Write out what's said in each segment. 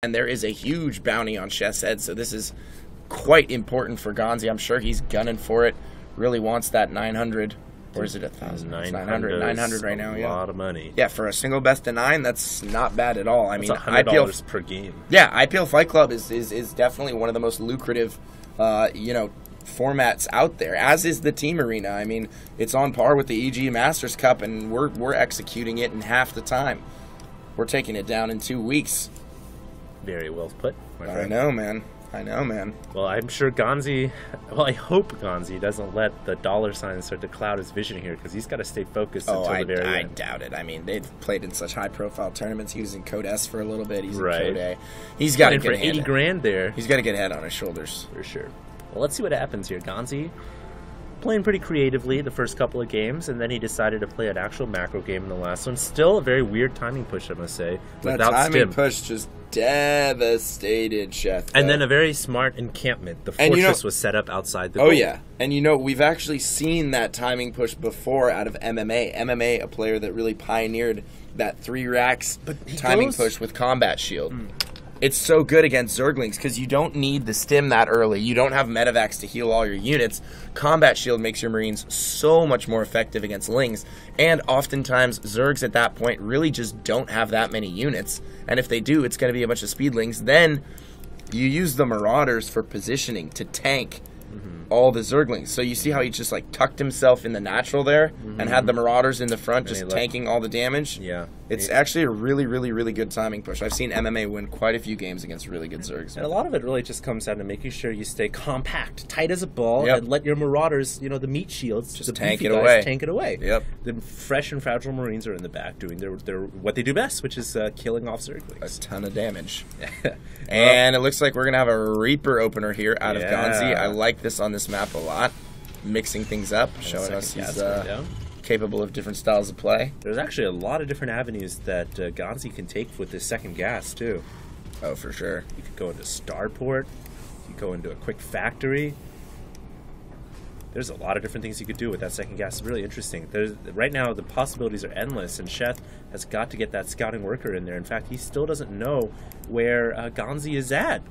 And there is a huge bounty on sheth's head, so this is quite important for GanZi. I'm sure he's gunning for it. Really wants that 900. Or is it 1,000? 900. 900 right now, yeah. A lot of money. Yeah, for a single best of 9, that's not bad at all. I mean, $100 IPL per game. Yeah, IPL Fight Club is definitely one of the most lucrative, formats out there. As is the Team Arena. I mean, it's on par with the EG Masters Cup, and we're executing it in half the time. We're taking it down in 2 weeks. Very well put, my friend. I know, man. I know, man. Well, I'm sure GanZi, well, I hope GanZi doesn't let the dollar signs start to cloud his vision here, because he's got to stay focused until the very end. I doubt it. I mean, they've played in such high-profile tournaments. He was in Code S for a little bit. He's in Code A. He's got to get for 80 grand there. He's got to get a head on his shoulders. For sure. Well, let's see what happens here. GanZi playing pretty creatively the first couple of games, and then he decided to play an actual macro game in the last one. Still a very weird timing push, I must say. That timing push just devastated sheth. And then a very smart encampment. The fortress was set up outside the goal. Oh, yeah. And, we've actually seen that timing push before out of MMA. MMA, a player that really pioneered that 3 racks timing push with Combat Shield. It's so good against Zerglings because you don't need the stim that early. You don't have Medivacs to heal all your units. Combat Shield makes your Marines so much more effective against Lings. And oftentimes, Zergs at that point really just don't have that many units. And if they do, it's going to be a bunch of Speedlings. Then you use the Marauders for positioning to tank all the Zerglings. So you see how he just tucked himself in the natural there and had the Marauders in the front just tanking all the damage? Yeah. It's actually a really, really, really good timing push. I've seen MMA win quite a few games against really good Zergs. And a lot of it really just comes down to making sure you stay compact, tight as a ball, and let your Marauders, the meat shields, just tank it away. Tank it away. Yep. The fresh and fragile Marines are in the back doing their what they do best, which is killing off Zerglings. A ton of damage. And it looks like we're going to have a Reaper opener here out of GanZi. I like this on this map a lot. Mixing things up, showing us he's capable of different styles of play. There's actually a lot of different avenues that GanZi can take with this second gas, too. Oh, for sure. You could go into Starport. You could go into a quick factory. There's a lot of different things you could do with that second gas. It's really interesting. Right now, the possibilities are endless, and sheth has got to get that scouting worker in there. In fact, he still doesn't know where GanZi is at.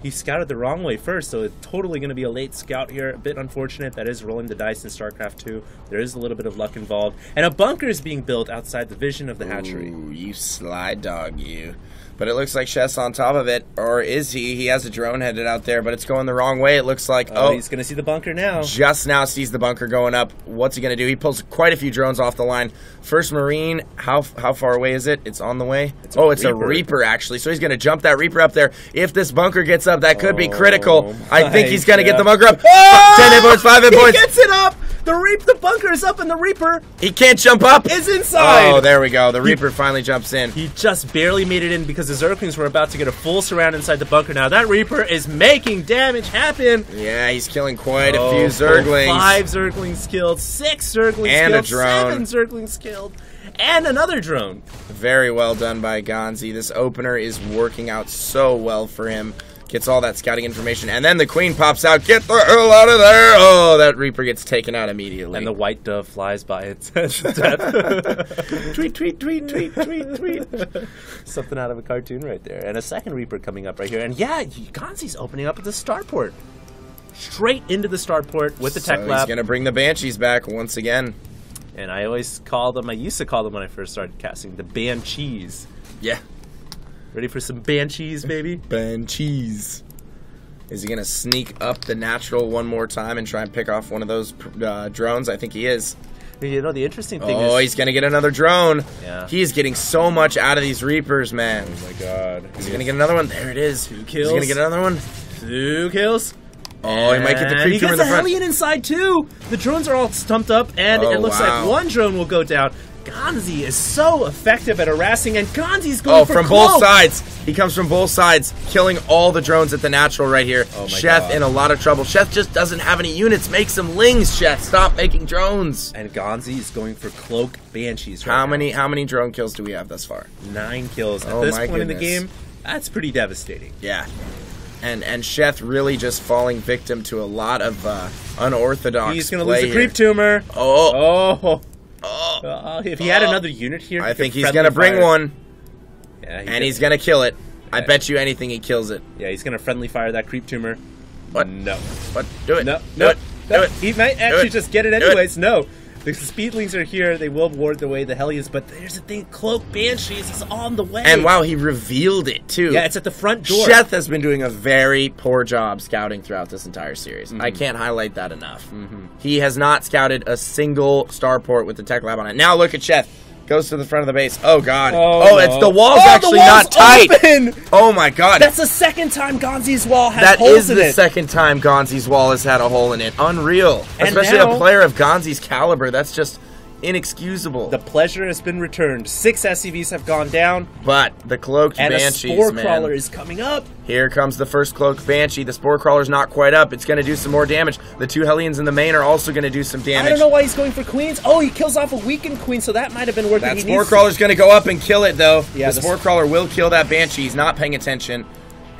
He scouted the wrong way first, so it's totally going to be a late scout here. A bit unfortunate. That is rolling the dice in StarCraft 2. There is a little bit of luck involved. And a bunker is being built outside the vision of the hatchery. Ooh, you sly dog, you. But it looks like sheth's on top of it. Or is he? He has a drone headed out there, but it's going the wrong way. It looks like, he's going to see the bunker now. Just now sees the bunker going up. What's he going to do? He pulls quite a few drones off the line. First Marine, how far away is it? It's on the way? It's a Reaper, actually. So he's going to jump that Reaper up there. If this bunker gets up, that could be critical. I think he's going to get the bunker up. 10 hit points, 5 hit points. He gets it up! The bunker is up, and the Reaper... He can't jump up! ...is inside! Oh, there we go. The Reaper finally jumps in. He just barely made it in because the Zerglings were about to get a full surround inside the bunker. Now, that Reaper is making damage happen. Yeah, he's killing quite a few Zerglings. 5 Zerglings killed, 6 Zerglings and killed, a drone. 7 Zerglings killed, and another drone. Very well done by GanZi. This opener is working out so well for him. Gets all that scouting information, and then the Queen pops out. Get the hell out of there! Oh, that Reaper gets taken out immediately. And the white dove flies by its death. Tweet, tweet, tweet, tweet, tweet, tweet. Something out of a cartoon right there. And a second Reaper coming up right here. And yeah, GanZi's opening up at the starport. Straight into the starport with the tech lab. He's going to bring the Banshees back once again. And I used to call them when I first started casting, the Banshees. Yeah. Ready for some Banshees, baby? Banshees. Is he going to sneak up the natural one more time and try and pick off one of those drones? I think he is. The interesting thing is... Oh, he's going to get another drone. Yeah. He is getting so much out of these Reapers, man. Oh, my God. Is he going to get another one? There it is. 2 kills. Is he going to get another one? 2 kills. Oh, he might get the creep in the front. He gets the Hellion inside, too. The drones are all stumped up, and it looks like one drone will go down. GanZi is so effective at harassing, and GanZi's going for from cloak. both sides. He comes from both sides, killing all the drones at the natural right here. Oh my sheth God. In a lot of trouble. Sheth just doesn't have any units. Make some lings, Sheth. Stop making drones. And GanZi is going for cloak Banshees right now. How many drone kills do we have thus far? 9 kills. At this point in the game, that's pretty devastating. Yeah. And Sheth really just falling victim to a lot of unorthodox He's going to lose a creep tumor. Oh. If he had another unit here, I think he's going to bring one. Yeah, and he's going to kill it. I bet you anything he kills it. Yeah, he's going to friendly fire that creep tumor. What? No. What? Do it. No. Do it. Do it. He might actually just get it anyways. No. The speedlings are here. They will ward away the Hellions, but there's the thing. Cloak Banshees is on the way. And wow, he revealed it too. Yeah, it's at the front door. Sheth has been doing a very poor job scouting throughout this entire series. I can't highlight that enough. He has not scouted a single starport with the tech lab on it. Now look at Sheth. Goes to the front of the base. Oh, God. Oh, it's the wall's actually not tight. Open. Oh, my God. That's the second time GanZi's wall has holes in it. That is the second time GanZi's wall has had a hole in it. Unreal. And especially a player of GanZi's caliber. That's just inexcusable. The pleasure has been returned. 6 SCVs have gone down. But the cloaked Banshees, and a Spore Crawler is coming up. Here comes the first cloaked Banshee. The Spore Crawler's not quite up. It's going to do some more damage. The 2 Hellions in the main are also going to do some damage. I don't know why he's going for Queens. Oh, he kills off a weakened Queen, so that might have been working. That Spore Crawler's going to go up and kill it, though. Yeah, the Spore Crawler will kill that Banshee. He's not paying attention.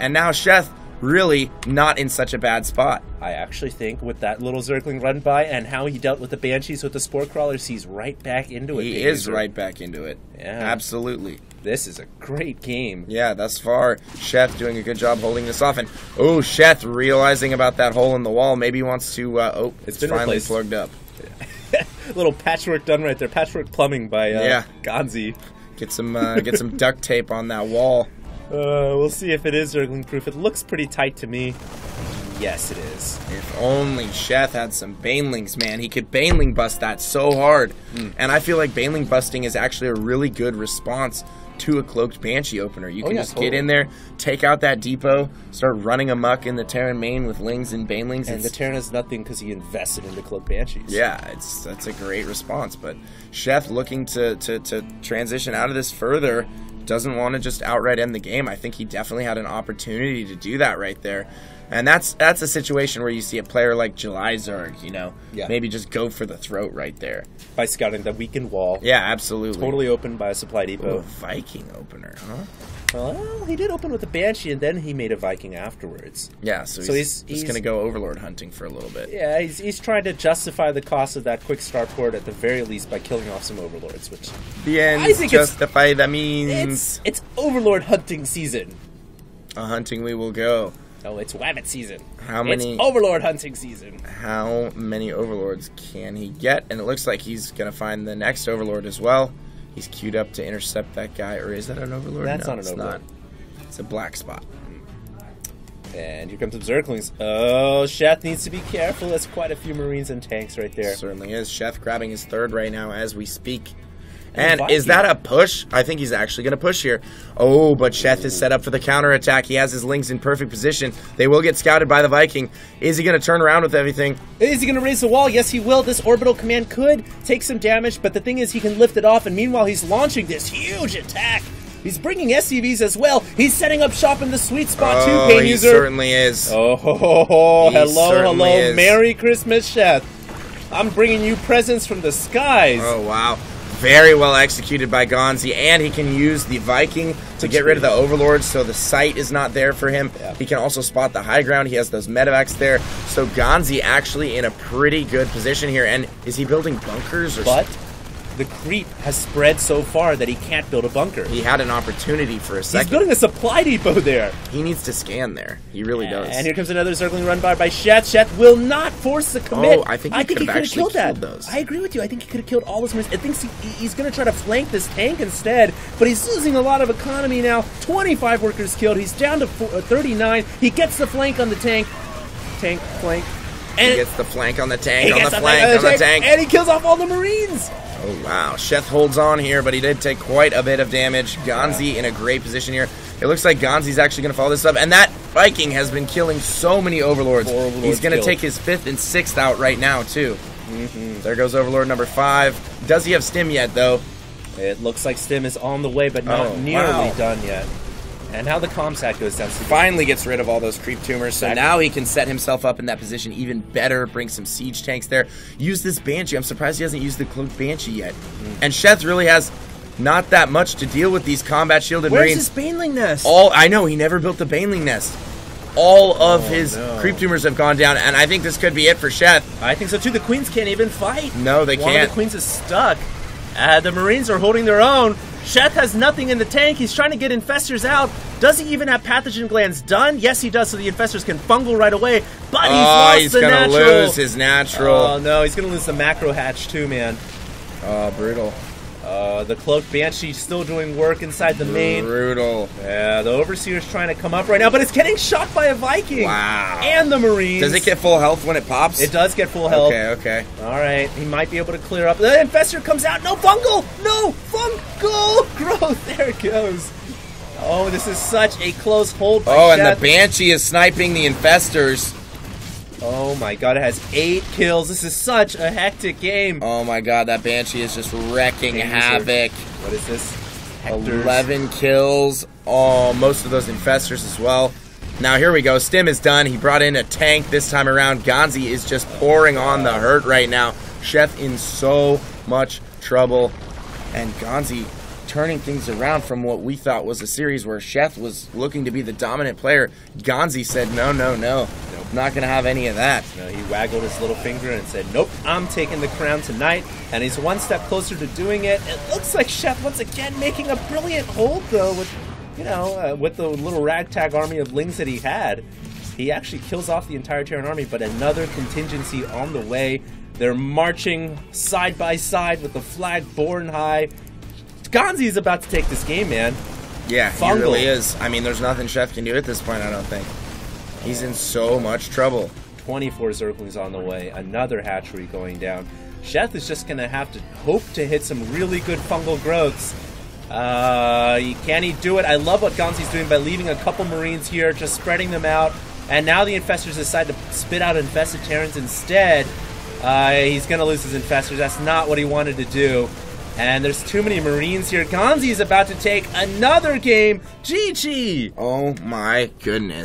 And now Sheth really not in such a bad spot. I actually think with that little Zergling run by and how he dealt with the Banshees with the Spore Crawlers, he's right back into it. He is right back into it. Yeah. Absolutely. This is a great game. Yeah, thus far, Sheth doing a good job holding this off. And, oh, Sheth realizing about that hole in the wall. Maybe he wants to, it's been finally plugged up. Little patchwork done right there. Patchwork plumbing by GanZi. Get some duct tape on that wall. We'll see if it is Zergling proof. It looks pretty tight to me. Yes, it is. If only Sheth had some Banelings, man. He could Baneling bust that so hard. And I feel like Baneling busting is actually a really good response to a cloaked Banshee opener. You can just get in there, take out that depot, start running amok in the Terran main with Lings and Banelings. And the Terran has nothing because he invested in the cloaked Banshees. Yeah, that's a great response. But Sheth looking to transition out of this further, doesn't want to just outright end the game. I think he definitely had an opportunity to do that right there. And that's a situation where you see a player like Zerg, you know, maybe just go for the throat right there. By scouting the weakened wall. Yeah, absolutely. Totally opened by a supply depot. Ooh, Viking opener, huh? Well, he did open with a Banshee, and then he made a Viking afterwards. Yeah, so he's just going to go Overlord hunting for a little bit. Yeah, he's trying to justify the cost of that quick starport at the very least by killing off some Overlords, which... The ends justify the means. It's Overlord hunting season. A hunting we will go. Oh, it's Wabbit season. It's Overlord hunting season. How many Overlords can he get? And it looks like he's going to find the next Overlord as well. He's queued up to intercept that guy. Or is that an Overlord? That's not an Overlord. Not. It's a black spot. And here comes some Zerglings. Oh, Sheth needs to be careful. There's quite a few Marines and tanks right there. Certainly is. Sheth grabbing his third right now as we speak. And is that a push? I think he's actually going to push here. Oh, but Sheth is set up for the counterattack. He has his Lings in perfect position. They will get scouted by the Viking. Is he going to turn around with everything? Is he going to raise the wall? Yes, he will. This orbital command could take some damage, but the thing is he can lift it off, and meanwhile he's launching this huge attack. He's bringing SCVs as well. He's setting up shop in the sweet spot too, Pain User. He certainly is. Oh, hello. Merry Christmas, Sheth. I'm bringing you presents from the skies. Oh, wow. Very well executed by GanZi, and he can use the Viking to get rid of the Overlords, so the sight is not there for him. Yeah. He can also spot the high ground. He has those medevacs there. So GanZi actually in a pretty good position here. And is he building bunkers? But the creep has spread so far that he can't build a bunker. He had an opportunity for a second. He's building a supply depot there. He needs to scan there. He really does. And here comes another Zergling run by Sheth. Sheth will not force the commit. Oh, I think he could have actually killed those. I agree with you. I think he could have killed all those Marines. I think he's going to try to flank this tank instead, but he's losing a lot of economy now. 25 workers killed. He's down to 39. He gets the flank on the tank. Flank. And he gets the flank on the tank, on the tank. And he kills off all the Marines. Oh, wow. Sheth holds on here, but he did take quite a bit of damage. GanZi in a great position here. It looks like GanZi's actually going to follow this up. And that Viking has been killing so many Overlords. He's going to take his 5th and 6th out right now, too. There goes Overlord number 5. Does he have stim yet, though? It looks like stim is on the way, but not nearly done yet. And how the ComSat goes down. Finally gets rid of all those creep tumors, so now he can set himself up in that position even better, bring some siege tanks there. Use this Banshee. I'm surprised he hasn't used the cloaked Banshee yet. And Sheth really has not that much to deal with these combat shielded Marines. Where's his Baneling nest? I know, he never built the Baneling nest. All of his creep tumors have gone down, and I think this could be it for Sheth. I think so too. The Queens can't even fight. No, they can't. One of the Queens is stuck. The Marines are holding their own. Sheth has nothing in the tank. He's trying to get infestors out. Does he even have pathogen glands done? Yes, he does, so the infestors can fungal right away. But he's lost the natural. He's gonna lose his natural. Oh no, he's gonna lose the macro hatch too, man. Oh, brutal. The cloaked banshee still doing work inside the main. Brutal. Yeah, the overseer's trying to come up right now, but it's getting shot by a Viking. Wow. And the marines. Does it get full health when it pops? It does get full health. Okay. All right, he might be able to clear up. The infestor comes out. No fungal. No fungal growth. There it goes. Oh, this is such a close hold by Sheth. And the banshee is sniping the infestors. Oh my god, it has 8 kills. This is such a hectic game. Oh my god, that banshee is just wrecking havoc. What is this? Hectors. 11 kills. Oh, most of those infestors as well. Now here we go. Stim is done. He brought in a tank this time around. GanZi is just pouring on the hurt right now. Sheth in so much trouble. And GanZi turning things around from what we thought was a series where Sheth was looking to be the dominant player. GanZi said, no. Nope. Not going to have any of that. No, he waggled his little finger and said, nope, I'm taking the crown tonight. And he's one step closer to doing it. It looks like Sheth once again making a brilliant hold, though, with, with the little ragtag army of lings that he had. He actually kills off the entire Terran army, but another contingency on the way. They're marching side by side with the flag borne high. GanZi is about to take this game, man. Yeah, he really is. I mean, there's nothing Sheth can do at this point, I don't think. He's in so much trouble. 24 Zerglings on the way. Another hatchery going down. Sheth is just going to have to hope to hit some really good fungal growths. Can he do it? I love what GanZi's doing by leaving a couple Marines here, just spreading them out. And now the infestors decide to spit out infested Terrans instead. He's going to lose his infestors. That's not what he wanted to do. And there's too many Marines here. GanZi is about to take another game. GG! Oh my goodness.